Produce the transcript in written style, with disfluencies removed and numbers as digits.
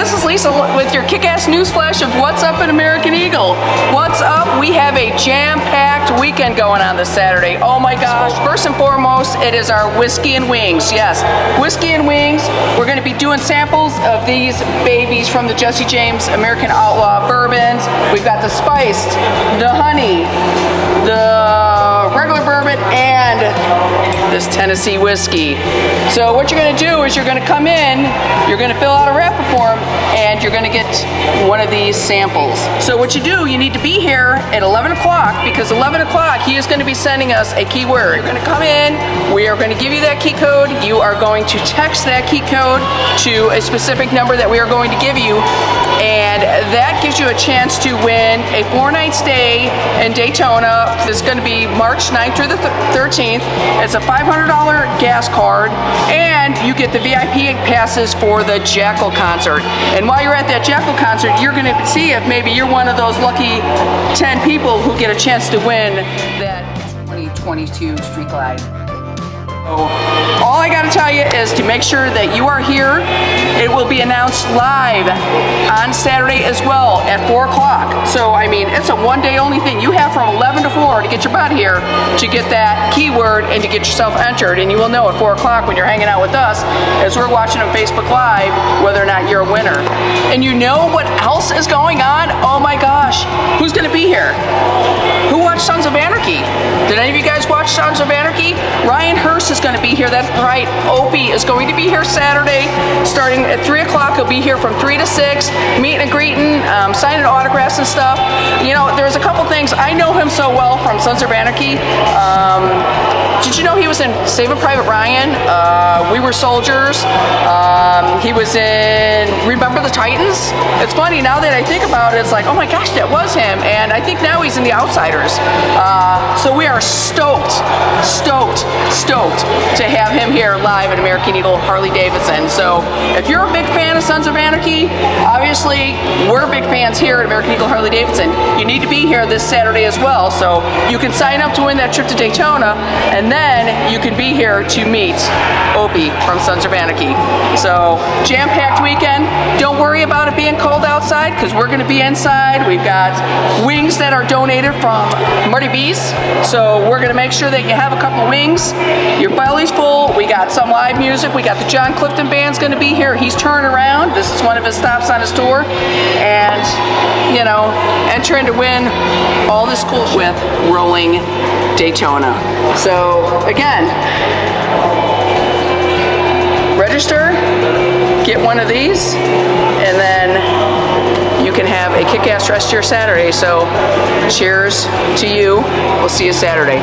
this is Lisa with your kick-ass news flash of what's up in American Eagle. What's up? We have a jam-packed weekend going on this Saturday. Oh my gosh. First and foremost, it is our whiskey and wings. Yes, whiskey and wings. We're going to be doing samples of these babies from the Jesse James American Outlaw bourbons. We've got the spiced, the honey, the regular bourbon, and this Tennessee whiskey. So what you're going to do is you're going to come in, you're going to fill out a rapid form, and you're going to get one of these samples. So what you do, you need to be here at 11 o'clock, because 11 o'clock he is going to be sending us a keyword. You're going to come in, we are going to give you that key code, you are going to text that key code to a specific number that we are going to give you, and that gives you a chance to win a 4-night stay in Daytona. This is going to be March 9th through the 13th. It's a $500 gas card, and you get the VIP passes for the Jackal concert. And while you're at that Jackal concert, you're going to see if maybe you're one of those lucky 10 people who get a chance to win that 2022 Street Glide. So all I got to tell you is to make sure that you are here. It will be announced live on Saturday as well at 4 o'clock. So, I mean, it's a one-day only thing. You have from 11 to 4 to get your butt here to get that keyword and to get yourself entered. And you will know at 4 o'clock when you're hanging out with us as we're watching on Facebook Live whether or not you're a winner. And you know what else is going on? Oh my gosh. Who's going to be here? Who watched Sons of Anarchy? Did any of you guys watch Sons of Anarchy? Ryan Hurst is going to be here. That's right. Opie is going to be here Saturday starting at 3 o'clock. He'll be here from 3 to 6, meeting and greeting, signing autographs and stuff. You know, there's a couple things. I know him so well from Sons of Anarchy. Did you know he was in Saving Private Ryan? We Were Soldiers. He was in Remember the Titans. It's funny, now that I think about it, it's like, oh my gosh, that was him. And I think now he's in The Outsiders. So we are stoked to have him here live at American Eagle Harley-Davidson. So if you're a big fan of Sons of Anarchy, obviously we're big fans here at American Eagle Harley-Davidson. You need to be here this Saturday as well. So you can sign up to win that trip to Daytona, and then you can be here to meet Opie from Sons of Anarchy. So jam-packed weekend. Don't worry about it being cold outside, because we're going to be inside. We've got wings that are donated from Marty B's. So we're going to make sure that you have a couple wings. Your belly's full. We got some live music. We got the Clifton Band's going to be here. He's touring around. This is one of his stops on his tour. And, you know, entering to win all this cool with Rolling Daytona. So, again, register, get one of these, and then you can have a kick-ass rest of your Saturday. So, cheers to you. We'll see you Saturday.